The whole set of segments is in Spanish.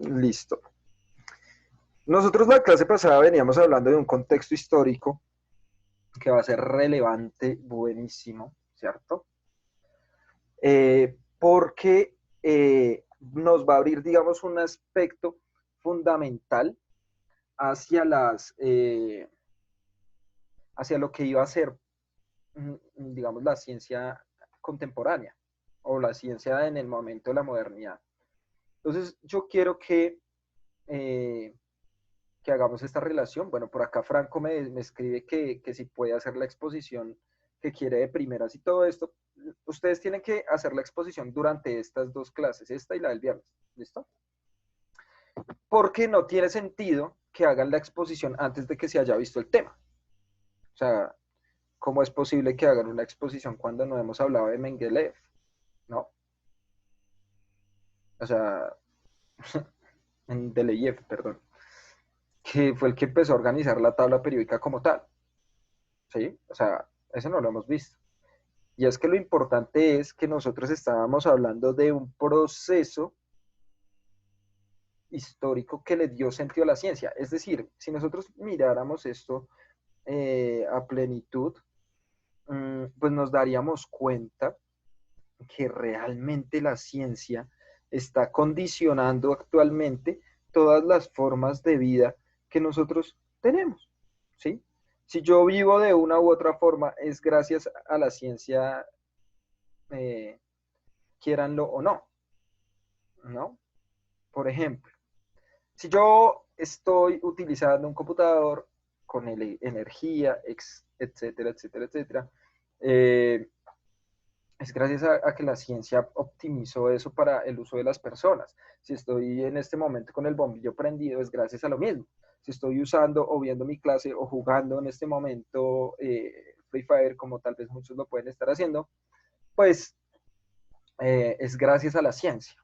Listo. Nosotros la clase pasada veníamos hablando de un contexto histórico que va a ser relevante, buenísimo, ¿cierto? Porque nos va a abrir, digamos, un aspecto fundamental hacia hacia lo que iba a ser, digamos, la ciencia contemporánea o la ciencia en el momento de la modernidad. Entonces, yo quiero eh, que hagamos esta relación. Bueno, por acá Franco me escribe que si puede hacer la exposición que quiere de primeras y todo esto. Ustedes tienen que hacer la exposición durante estas dos clases, esta y la del viernes. ¿Listo? Porque no tiene sentido que hagan la exposición antes de que se haya visto el tema. O sea, ¿cómo es posible que hagan una exposición cuando no hemos hablado de Mengeleev? ¿No? O sea, de Leyev, perdón, que fue el que empezó a organizar la tabla periódica como tal. ¿Sí? O sea, eso no lo hemos visto. Y es que lo importante es que nosotros estábamos hablando de un proceso histórico que le dio sentido a la ciencia. Es decir, si nosotros miráramos esto a plenitud, pues nos daríamos cuenta que realmente la ciencia está condicionando actualmente todas las formas de vida que nosotros tenemos, ¿sí? Si yo vivo de una u otra forma, es gracias a la ciencia, eh, quieranlo o no, ¿no? Por ejemplo, si yo estoy utilizando un computador con energía, etcétera, etcétera, etcétera, eh, es gracias a que la ciencia optimizó eso para el uso de las personas. Si estoy en este momento con el bombillo prendido, es gracias a lo mismo. Si estoy usando o viendo mi clase o jugando en este momento Free Fire, como tal vez muchos lo pueden estar haciendo, pues es gracias a la ciencia,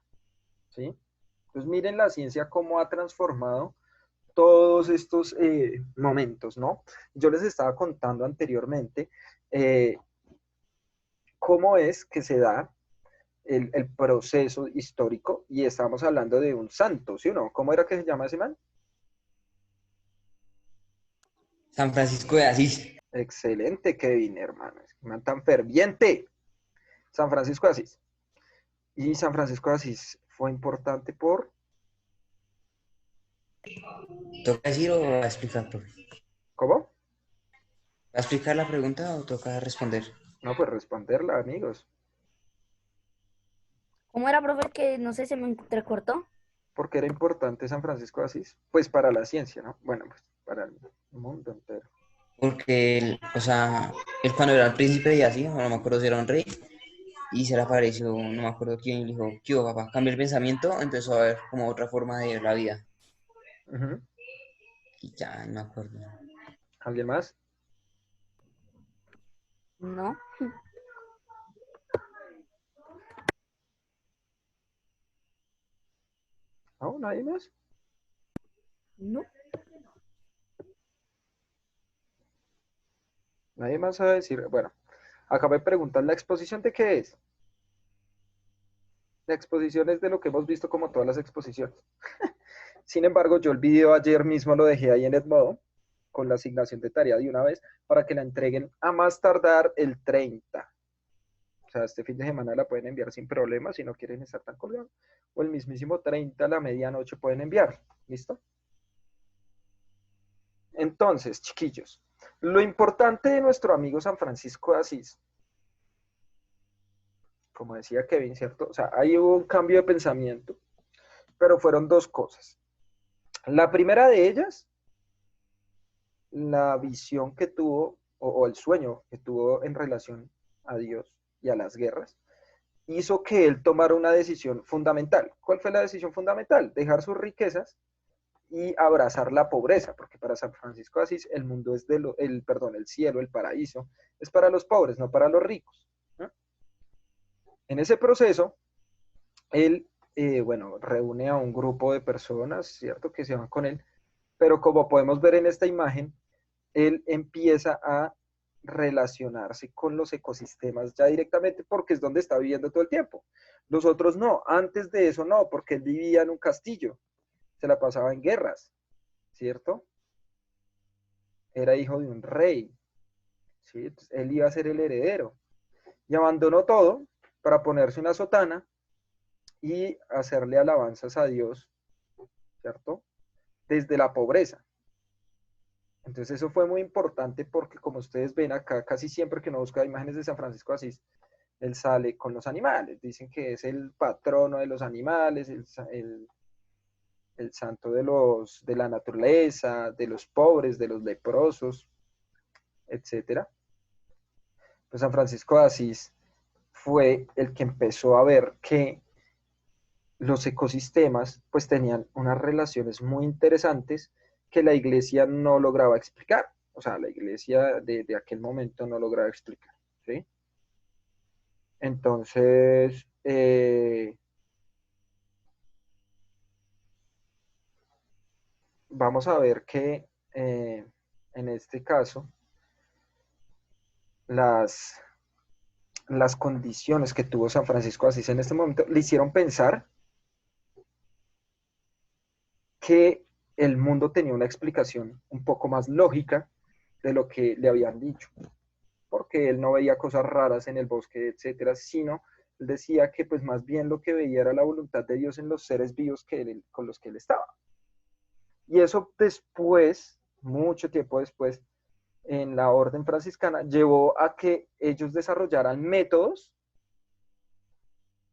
¿sí? Entonces miren la ciencia cómo ha transformado todos estos momentos, ¿no? Yo les estaba contando anteriormente eh, cómo es que se da el proceso histórico y estamos hablando de un santo, ¿sí o no? ¿Cómo era que se llama ese man? San Francisco de Asís. Excelente, Kevin, hermano. Es un man tan ferviente. San Francisco de Asís. Y San Francisco de Asís fue importante por... ¿Toca decir o va a explicar, profe? ¿Cómo? ¿Va a explicar la pregunta o toca responder? No, pues responderla, amigos. ¿Cómo era, profe? Que no sé, se me entrecortó. ¿Por qué era importante San Francisco de Asís? Pues para la ciencia, ¿no? Bueno, pues para el mundo entero. Porque él, o sea, él cuando era el príncipe y así, o no me acuerdo si era un rey, y se le apareció, no me acuerdo quién, y le dijo, ¿qué hubo, papá? Cambia el pensamiento, entonces va a ver como otra forma de ver la vida. Ujú. Y ya, no me acuerdo. ¿Alguien más? No, ¿No? ¿Nadie más? no. Nadie más sabe decir. Bueno, acá me preguntan, ¿la exposición de qué es? La exposición es de lo que hemos visto como todas las exposiciones. Sin embargo, yo el video ayer mismo lo dejé ahí en Edmodo con la asignación de tarea de una vez para que la entreguen a más tardar el 30. O sea, este fin de semana la pueden enviar sin problema si no quieren estar tan colgados. O el mismísimo 30 a la medianoche pueden enviar. ¿Listo? Entonces, chiquillos, lo importante de nuestro amigo San Francisco de Asís, como decía Kevin, ¿cierto? O sea, ahí hubo un cambio de pensamiento, pero fueron dos cosas. La primera de ellas, la visión que tuvo o el sueño que tuvo en relación a Dios y a las guerras, hizo que él tomara una decisión fundamental. ¿Cuál fue la decisión fundamental? Dejar sus riquezas y abrazar la pobreza, porque para San Francisco de Asís el mundo es perdón, el cielo, el paraíso, es para los pobres, no para los ricos. ¿No? En ese proceso, él, bueno, reúne a un grupo de personas, ¿cierto?, que se van con él, pero como podemos ver en esta imagen, él empieza a relacionarse con los ecosistemas ya directamente porque es donde está viviendo todo el tiempo. Los otros no, antes de eso no, porque él vivía en un castillo. se la pasaba en guerras, ¿cierto? Era hijo de un rey, ¿sí? Entonces, él iba a ser el heredero. Y abandonó todo para ponerse una sotana y hacerle alabanzas a Dios, ¿cierto? Desde la pobreza. Entonces eso fue muy importante porque como ustedes ven acá, casi siempre que uno busca imágenes de San Francisco de Asís, él sale con los animales. Dicen que es el patrono de los animales, el santo de la naturaleza, de los pobres, de los leprosos, etcétera. Pues San Francisco de Asís fue el que empezó a ver que los ecosistemas pues tenían unas relaciones muy interesantes que la iglesia no lograba explicar. O sea, la iglesia de aquel momento no lograba explicar, ¿sí? Entonces, vamos a ver que en este caso, las condiciones que tuvo San Francisco de Asís en este momento le hicieron pensar que el mundo tenía una explicación un poco más lógica de lo que le habían dicho, porque él no veía cosas raras en el bosque, etcétera, sino él decía que pues más bien lo que veía era la voluntad de Dios en los seres vivos con los que él estaba. Y eso después, mucho tiempo después, en la orden franciscana, llevó a que ellos desarrollaran métodos,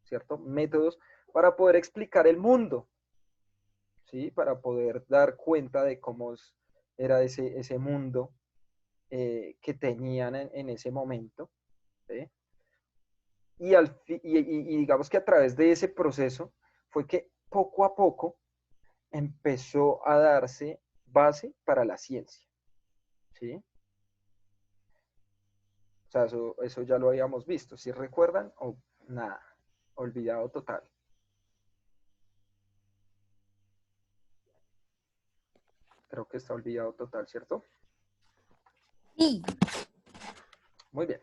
¿cierto? Métodos para poder explicar el mundo, ¿sí? Para poder dar cuenta de cómo era ese mundo que tenían en ese momento, ¿sí? Y digamos que a través de ese proceso fue que poco a poco empezó a darse base para la ciencia, ¿sí? O sea, eso ya lo habíamos visto. ¿Sí recuerdan? O nada, olvidado total. Creo que está olvidado total, ¿cierto? Sí. Muy bien.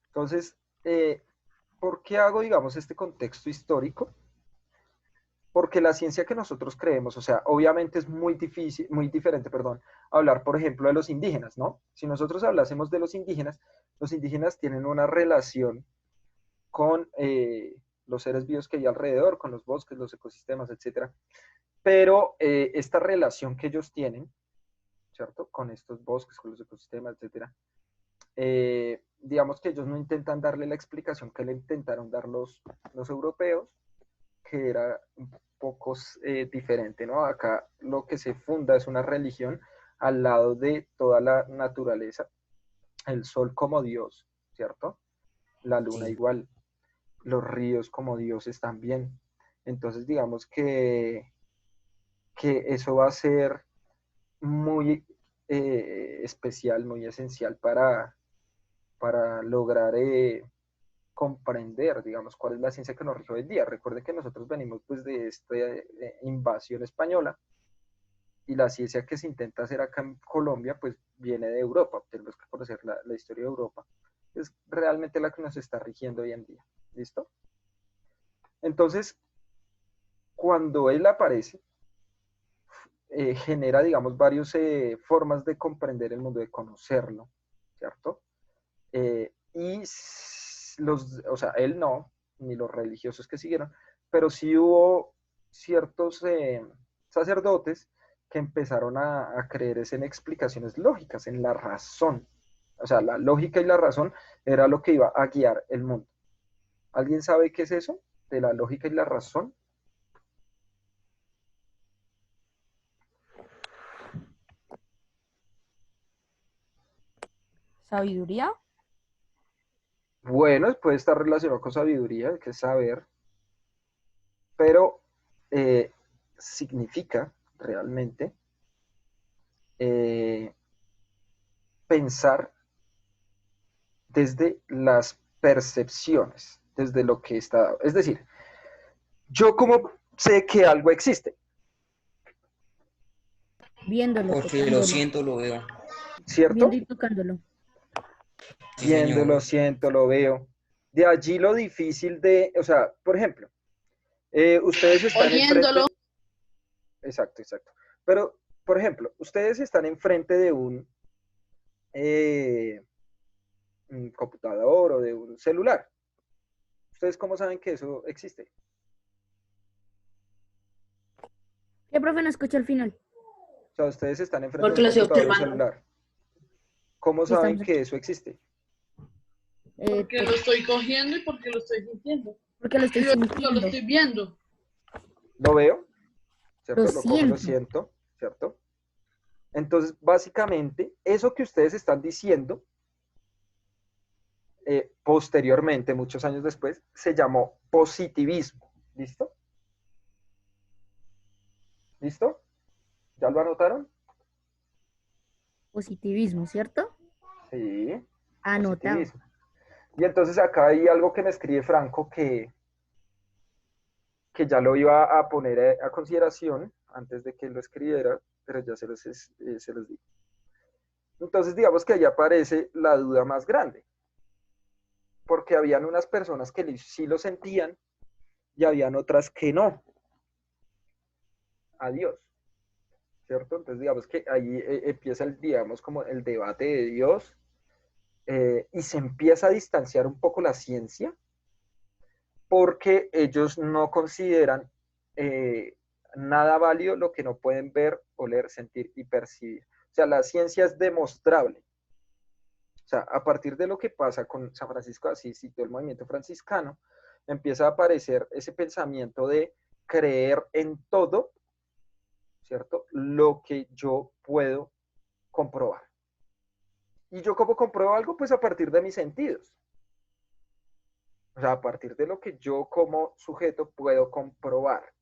Entonces, ¿por qué hago, digamos, este contexto histórico? Porque la ciencia que nosotros creemos, o sea, obviamente es muy difícil, muy diferente, perdón, hablar, por ejemplo, de los indígenas, ¿no? Si nosotros hablásemos de los indígenas tienen una relación con los seres vivos que hay alrededor, con los bosques, los ecosistemas, etcétera. Pero esta relación que ellos tienen, ¿cierto? Con estos bosques, con los ecosistemas, etcétera, digamos que ellos no intentan darle la explicación que le intentaron dar los europeos, que era un poco diferente, ¿no? Acá lo que se funda es una religión al lado de toda la naturaleza, el sol como Dios, ¿cierto? La luna Sí. igual, los ríos como dioses también. Entonces, digamos que eso va a ser muy especial, muy esencial para lograr comprender, digamos, cuál es la ciencia que nos rige hoy en día. Recuerden que nosotros venimos pues de esta invasión española y la ciencia que se intenta hacer acá en Colombia pues viene de Europa. Tenemos que conocer la historia de Europa. Es realmente la que nos está rigiendo hoy en día. ¿Listo? Entonces, cuando él aparece, genera, digamos, varias formas de comprender el mundo, de conocerlo, ¿cierto? Y o sea, él no, ni los religiosos que siguieron, pero sí hubo ciertos sacerdotes que empezaron a creer en explicaciones lógicas, en la razón. O sea, la lógica y la razón era lo que iba a guiar el mundo. ¿Alguien sabe qué es eso? De la lógica y la razón. ¿Sabiduría? Bueno, puede estar relacionado con sabiduría, que es saber, pero significa realmente eh, pensar desde las percepciones, desde lo que está. Es decir, yo como sé que algo existe, Viéndolo, Porque lo tocándolo. siento, lo veo. Viendo ¿cierto? y tocándolo. Sí, Viendo, señor. lo siento, lo veo. De allí lo difícil de, o sea, por ejemplo, ustedes están enfrente, Oyéndolo. exacto, exacto. Pero, por ejemplo, ustedes están enfrente de un computador o de un celular. ¿Ustedes cómo saben que eso existe? ¿Qué profe no escuchó al final? O sea, ustedes están enfrente de Porque un lo estoy computador o un observando. celular. ¿Cómo Sí, saben estamos que aquí. eso existe? Porque lo estoy cogiendo y porque lo estoy sintiendo. Porque lo estoy Y luego lo sintiendo. estoy viendo. ¿Lo veo? Lo ¿Cierto? Lo cojo, lo siento. siento, ¿cierto? Entonces, básicamente, eso que ustedes están diciendo, posteriormente, muchos años después, se llamó positivismo. ¿Listo? ¿Listo? ¿Ya lo anotaron? Positivismo, ¿cierto? Sí, Anotado. positivismo. Y entonces acá hay algo que me escribe Franco que ya lo iba a poner a consideración antes de que lo escribiera, pero ya se los digo. Entonces, digamos que ahí aparece la duda más grande, porque habían unas personas que sí lo sentían y habían otras que no. Adiós, ¿cierto? Entonces, digamos que ahí empieza digamos, como el debate de Dios y se empieza a distanciar un poco la ciencia porque ellos no consideran nada válido lo que no pueden ver, oler, sentir y percibir. O sea, la ciencia es demostrable. O sea, a partir de lo que pasa con San Francisco de Asís y todo el movimiento franciscano, empieza a aparecer ese pensamiento de creer en todo, ¿cierto? Lo que yo puedo comprobar. ¿Y yo cómo compruebo algo? Pues a partir de mis sentidos. O sea, a partir de lo que yo como sujeto puedo comprobar.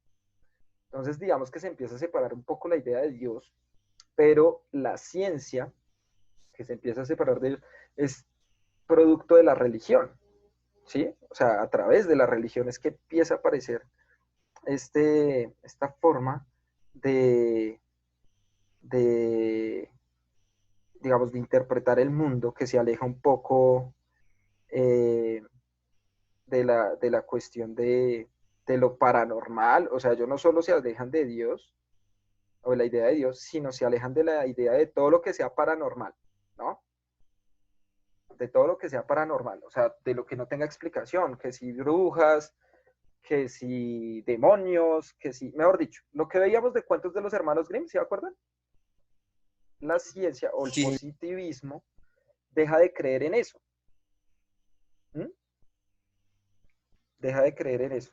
Entonces, digamos que se empieza a separar un poco la idea de Dios, pero la ciencia, que se empieza a separar de Dios, es producto de la religión, ¿sí? O sea, a través de la religión es que empieza a aparecer esta forma de, de, digamos, de interpretar el mundo que se aleja un poco eh, de la cuestión de lo paranormal. O sea, ellos no solo se alejan de Dios, o de la idea de Dios, sino se alejan de la idea de todo lo que sea paranormal, ¿no? De todo lo que sea paranormal, o sea, de lo que no tenga explicación, que si brujas, que si demonios, que si, mejor dicho, lo que veíamos de cuentos de los hermanos Grimm, ¿se acuerdan? La ciencia o el Sí, sí. positivismo deja de creer en eso. ¿Mm? Deja de creer en eso.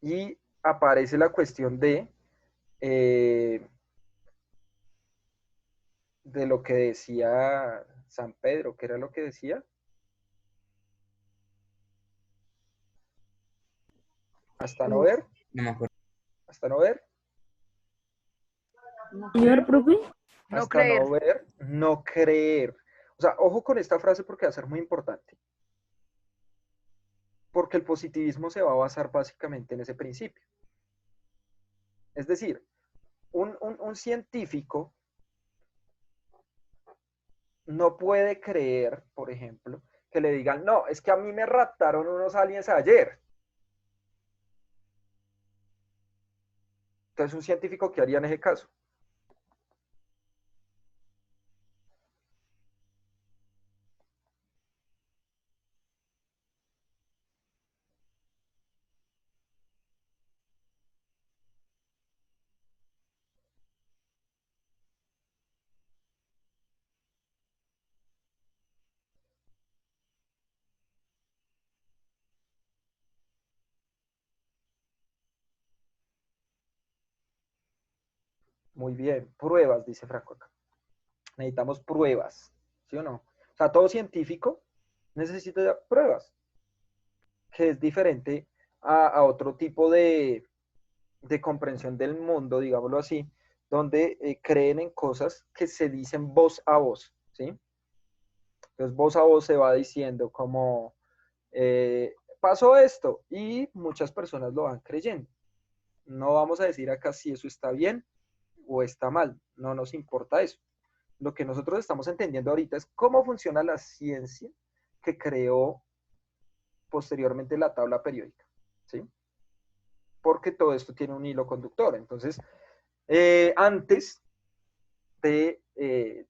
Y aparece la cuestión eh, de lo que decía San Pedro, que era lo que decía, hasta no ver, No me acuerdo. hasta no ver, No Señor creo. profe, No hasta creer. no ver, no creer. O sea, ojo con esta frase porque va a ser muy importante. Porque el positivismo se va a basar básicamente en ese principio. Es decir, un científico no puede creer, por ejemplo, que le digan, no, es que a mí me raptaron unos aliens ayer. Entonces, un científico, ¿qué haría en ese caso? Muy bien, pruebas, dice Franco acá. Necesitamos pruebas, ¿sí o no? O sea, todo científico necesita pruebas, que es diferente a otro tipo de comprensión del mundo, digámoslo así, donde creen en cosas que se dicen voz a voz, ¿sí? Entonces, voz a voz se va diciendo como, pasó esto, y muchas personas lo van creyendo. No vamos a decir acá si eso está bien o está mal, no nos importa eso. Lo que nosotros estamos entendiendo ahorita es cómo funciona la ciencia que creó posteriormente la tabla periódica, ¿sí? porque todo esto tiene un hilo conductor. Entonces, antes de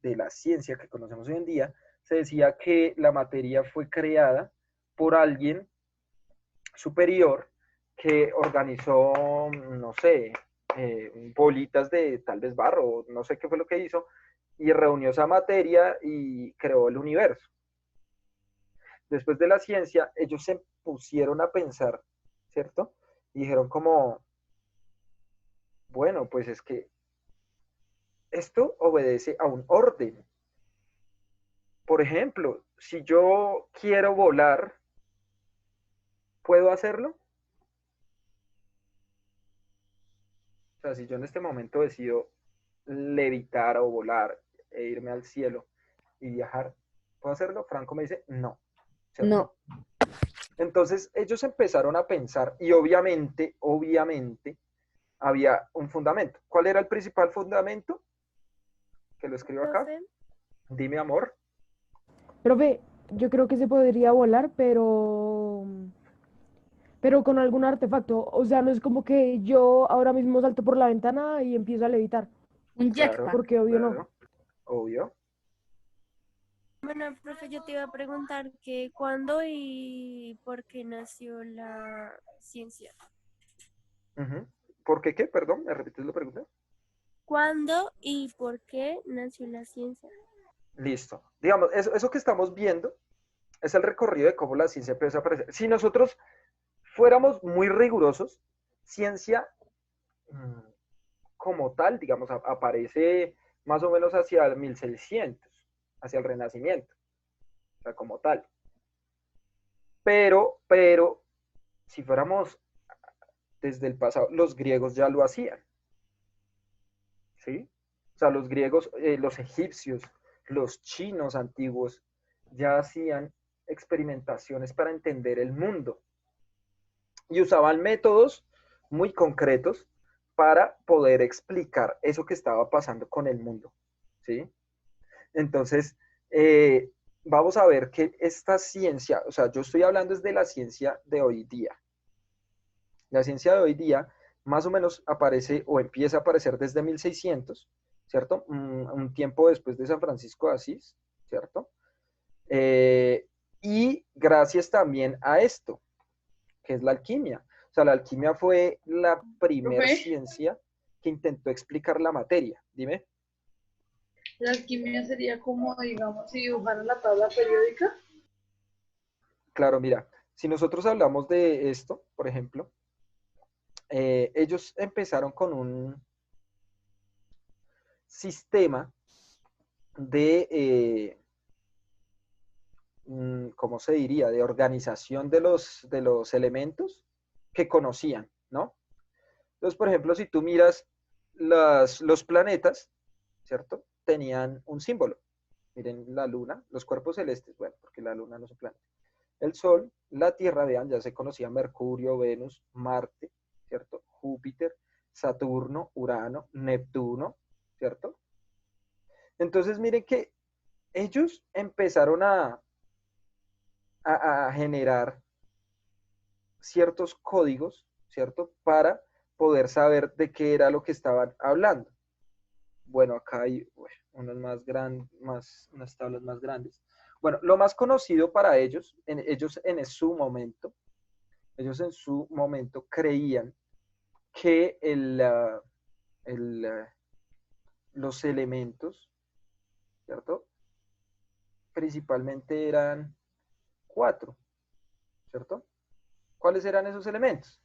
la ciencia que conocemos hoy en día, se decía que la materia fue creada por alguien superior que organizó, no sé, bolitas de tal vez barro, no sé qué fue lo que hizo, y reunió esa materia y creó el universo. Después de la ciencia, ellos se pusieron a pensar, ¿cierto? Y dijeron como, bueno, pues es que esto obedece a un orden. Por ejemplo, si yo quiero volar, ¿puedo hacerlo? O sea, si yo en este momento decido levitar o volar e irme al cielo y viajar, ¿puedo hacerlo? Franco me dice, no. ¿Cierto? No. Entonces ellos empezaron a pensar y obviamente había un fundamento. ¿Cuál era el principal fundamento? Que lo escribo acá. Profe, Dime, amor. Profe, yo creo que se podría volar, pero con algún artefacto. O sea, no es como que yo ahora mismo salto por la ventana y empiezo a levitar, Un Claro, jetpack. porque obvio no. claro, obvio. bueno, profe, yo te iba a preguntar que cuándo y por qué nació la ciencia. Ujú. ¿Por qué qué? Perdón, ¿me repites la pregunta? ¿Cuándo y por qué nació la ciencia? Listo. Digamos, eso que estamos viendo es el recorrido de cómo la ciencia empezó a aparecer. Si nosotros fuéramos muy rigurosos, ciencia como tal, digamos, aparece más o menos hacia el 1600, hacia el Renacimiento, o sea, como tal. Pero, si fuéramos desde el pasado, los griegos ya lo hacían, ¿sí? O sea, los griegos, los egipcios, los chinos antiguos ya hacían experimentaciones para entender el mundo y usaban métodos muy concretos para poder explicar eso que estaba pasando con el mundo, ¿sí? Entonces, vamos a ver que esta ciencia, o sea, yo estoy hablando desde la ciencia de hoy día. La ciencia de hoy día más o menos aparece o empieza a aparecer desde 1600, ¿cierto? Un tiempo después de San Francisco de Asís, ¿cierto? Y gracias también a esto, que es la alquimia. O sea, la alquimia fue la primera Profe. ciencia que intentó explicar la materia. Dime. La alquimia sería como, digamos, si dibujaran la tabla periódica. Claro, mira, si nosotros hablamos de esto, por ejemplo, ellos empezaron con un sistema de, ¿cómo se diría?, de organización de los elementos que conocían, ¿no? Entonces, por ejemplo, si tú miras los planetas, ¿cierto? Tenían un símbolo. Miren la luna, los cuerpos celestes, bueno, porque la luna no es un planeta. El Sol, la Tierra, vean, ya se conocía Mercurio, Venus, Marte, ¿cierto? Júpiter, Saturno, Urano, Neptuno, ¿cierto? Entonces, miren que ellos empezaron a generar ciertos códigos, ¿cierto? Para poder saber de qué era lo que estaban hablando. Bueno, acá hay unas tablas más grandes. Bueno, lo más conocido para ellos en su momento creían que los elementos, ¿cierto? Principalmente eran 4, ¿cierto? ¿Cuáles eran esos elementos?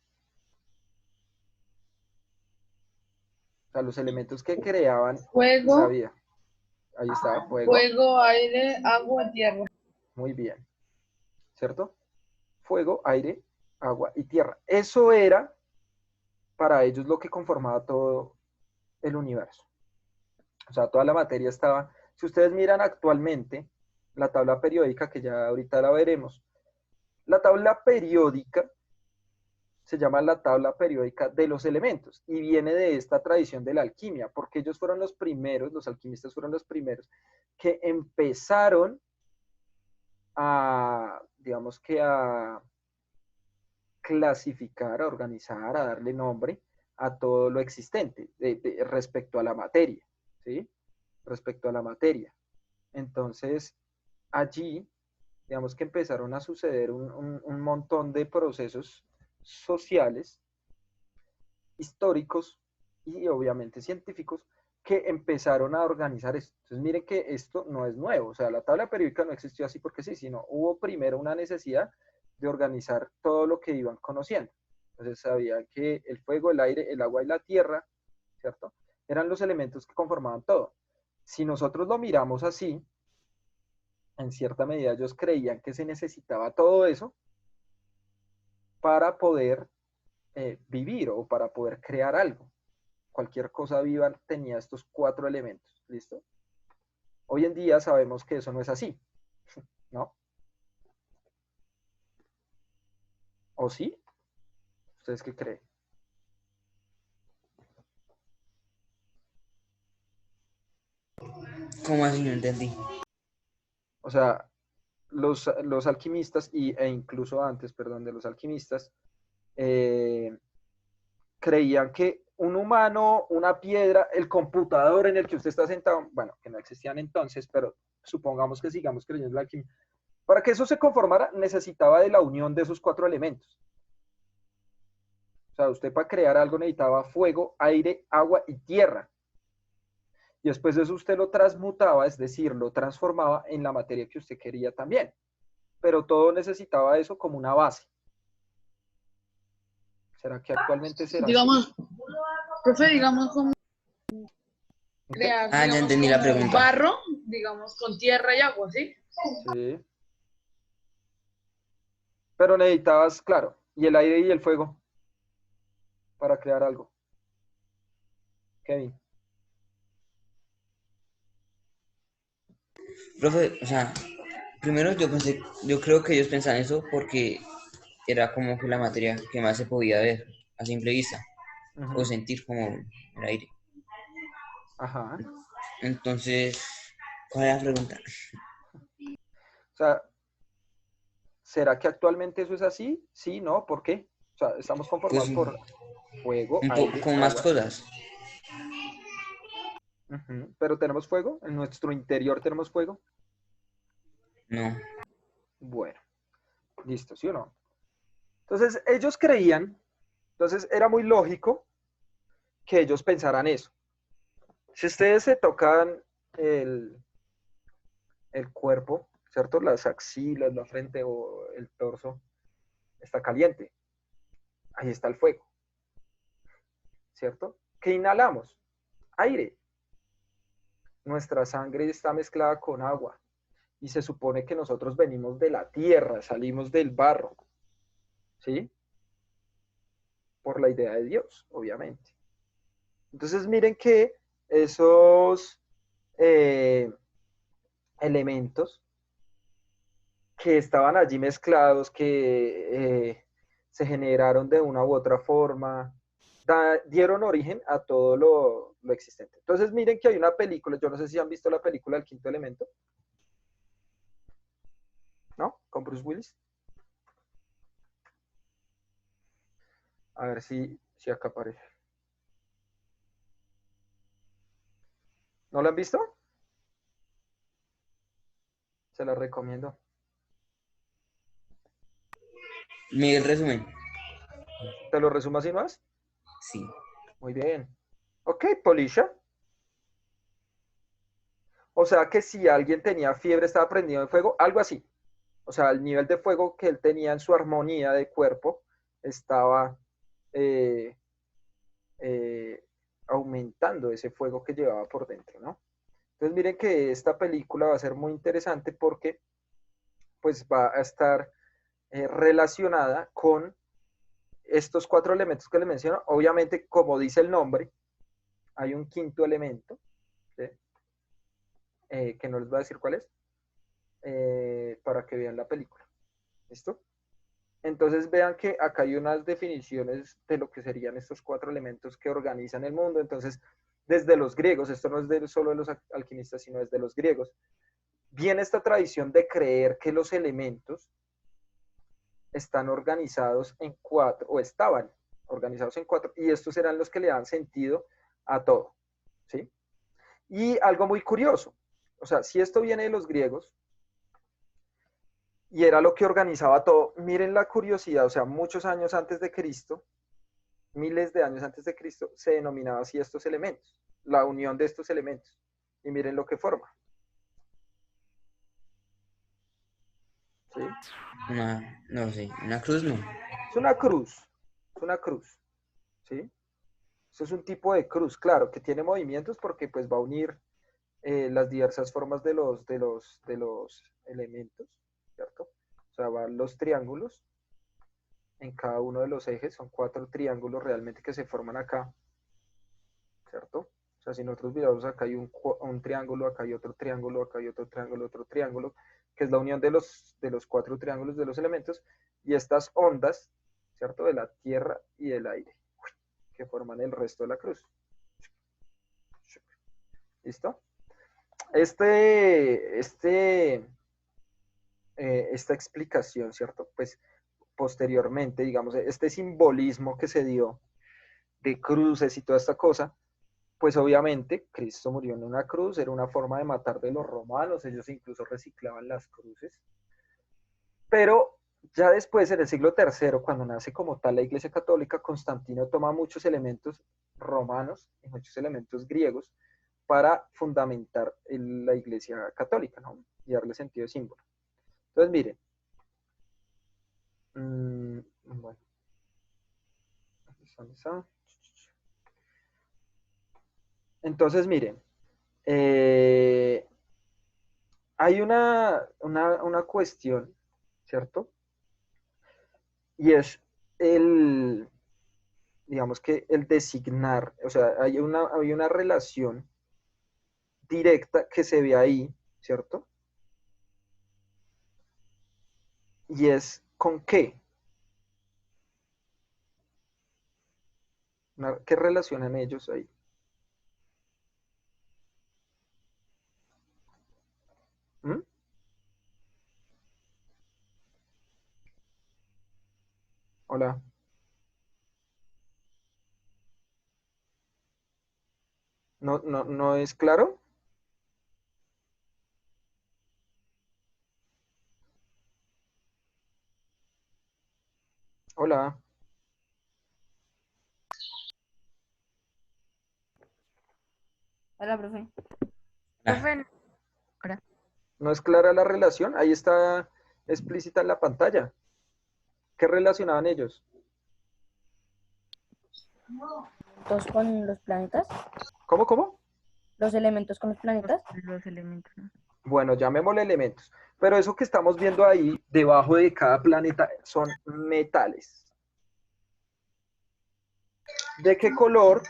O sea, los elementos que creaban Fuego, la vida. Ahí está, fuego. fuego, aire, agua, tierra. Muy bien. ¿Cierto? Fuego, aire, agua y tierra. Eso era para ellos lo que conformaba todo el universo. O sea, toda la materia estaba. Si ustedes miran actualmente la tabla periódica, que ya ahorita la veremos, la tabla periódica se llama la tabla periódica de los elementos y viene de esta tradición de la alquimia, porque ellos fueron los primeros, los alquimistas fueron los primeros que empezaron a, digamos que a clasificar, a organizar, a darle nombre a todo lo existente respecto a la materia, ¿sí? Respecto a la materia. Entonces, allí, digamos que empezaron a suceder un montón de procesos sociales, históricos y obviamente científicos que empezaron a organizar esto. Entonces, miren que esto no es nuevo, o sea, la tabla periódica no existió así porque sí, sino hubo primero una necesidad de organizar todo lo que iban conociendo. Entonces, sabían que el fuego, el aire, el agua y la tierra, ¿cierto? Eran los elementos que conformaban todo. Si nosotros lo miramos así, en cierta medida ellos creían que se necesitaba todo eso para poder vivir o para poder crear algo. Cualquier cosa viva tenía estos 4 elementos, ¿listo? Hoy en día sabemos que eso no es así, ¿no? ¿O sí? ¿Ustedes qué creen? ¿Cómo así? No entendí. O sea, los alquimistas, e incluso antes, perdón, de los alquimistas, creían que un humano, una piedra, el computador en el que usted está sentado, bueno, que no existían entonces, pero supongamos que sigamos creyendo en la alquimia, para que eso se conformara necesitaba de la unión de esos 4 elementos. O sea, usted para crear algo necesitaba fuego, aire, agua y tierra. Y después de eso usted lo transmutaba, es decir, lo transformaba en la materia que usted quería también. Pero todo necesitaba eso como una base. ¿Será que actualmente será Digamos, profe, digamos como crear, Ah, ya digamos, entendí la como pregunta. barro, digamos, con tierra y agua, ¿sí? Sí. Pero necesitabas, claro, y el aire y el fuego para crear algo. Kevin. Profe, o sea, primero yo creo que ellos pensaban eso porque era como que la materia que más se podía ver a simple vista o sentir como el aire. Ajá. Entonces, ¿cuál es la pregunta? O sea, ¿será que actualmente eso es así? Sí, ¿no? ¿Por qué? O sea, estamos Pues conformados por fuego, aire, con más agua. cosas. Pero tenemos fuego, en nuestro interior tenemos fuego. No. Bueno, listo, ¿sí o no? Entonces, ellos creían, entonces era muy lógico que ellos pensaran eso. Si ustedes se tocan el, el cuerpo, ¿cierto? Las axilas, la frente o el torso, está caliente. Ahí está el fuego, ¿cierto? ¿Qué inhalamos? Aire. Nuestra sangre está mezclada con agua y se supone que nosotros venimos de la tierra, salimos del barro, ¿sí? Por la idea de Dios, obviamente. Entonces miren que esos elementos que estaban allí mezclados, que se generaron de una u otra forma, dieron origen a todo lo existente. Entonces miren que hay una película, yo no sé si han visto la película El Quinto Elemento, ¿no? Con Bruce Willis. A ver si acá aparece. ¿No la han visto? Se la recomiendo. Miguel, resumen. ¿Te lo resumo así más? Sí. Muy bien. Ok, Polisha. O sea que si alguien tenía fiebre, estaba prendido en fuego, algo así. O sea, el nivel de fuego que él tenía en su armonía de cuerpo estaba eh, aumentando ese fuego que llevaba por dentro, ¿no? Entonces miren que esta película va a ser muy interesante porque pues va a estar relacionada con estos 4 elementos que les menciono. Obviamente, como dice el nombre, hay un quinto elemento, ¿sí? Que no les voy a decir cuál es, para que vean la película. ¿Listo? Entonces vean que acá hay unas definiciones de lo que serían estos 4 elementos que organizan el mundo. Entonces, desde los griegos, esto no es solo de los alquimistas, sino desde los griegos, viene esta tradición de creer que los elementos están organizados en 4, o estaban organizados en 4, y estos eran los que le dan sentido a todo, ¿sí? Y algo muy curioso, o sea, si esto viene de los griegos, y era lo que organizaba todo, miren la curiosidad, o sea, muchos años antes de Cristo, miles de años antes de Cristo, se denominaba así estos elementos, la unión de estos elementos, y miren lo que forma. ¿Sí? No sé, una cruz no. Es una cruz, es una cruz, ¿sí? Eso es un tipo de cruz, claro, que tiene movimientos porque pues va a unir las diversas formas de los elementos, ¿cierto? O sea, van los triángulos en cada uno de los ejes, son 4 triángulos realmente que se forman acá, ¿cierto? O sea, si nosotros miramos acá hay un triángulo, acá hay otro triángulo, acá hay otro triángulo, que es la unión de los 4 triángulos de los elementos, y estas ondas, ¿cierto? De la tierra y del aire, que forman el resto de la cruz. ¿Listo? Esta explicación, ¿cierto? Pues posteriormente, digamos, este simbolismo que se dio de cruces y toda esta cosa, pues obviamente Cristo murió en una cruz, era una forma de matar de los romanos, ellos incluso reciclaban las cruces, pero ya después, en el siglo III, cuando nace como tal la Iglesia Católica, Constantino toma muchos elementos romanos y muchos elementos griegos para fundamentar la Iglesia Católica, ¿no? Y darle sentido de símbolo. Entonces, miren, bueno, ¿dónde está? Entonces, miren, hay una cuestión, ¿cierto? Y es digamos que el designar, o sea, hay una relación directa que se ve ahí, ¿cierto? Y es ¿con qué? ¿Qué relacionan ellos ahí? ¿Mm? Hola. ¿No es claro? Hola. Hola, profe. Profe, ¿No es clara la relación? Ahí está explícita en la pantalla. ¿Qué relacionaban ellos? ¿Dos con los planetas? ¿Cómo? ¿Los elementos con los planetas? Los elementos, ¿no? Bueno, llamémosle elementos. Pero eso que estamos viendo ahí, debajo de cada planeta, son metales. ¿De qué color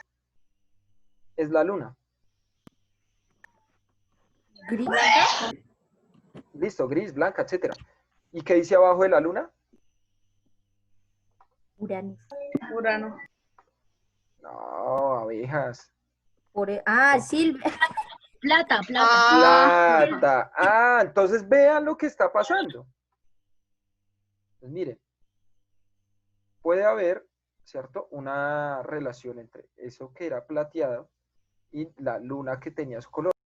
es la luna? Gris. Listo, gris, blanca, etcétera. ¿Y qué dice abajo de la luna? Uranus. Urano. No, abejas. Silvia. Plata. Plata. Entonces vean lo que está pasando. Pues miren, puede haber, ¿cierto? Una relación entre eso que era plateado y la luna que tenía su color.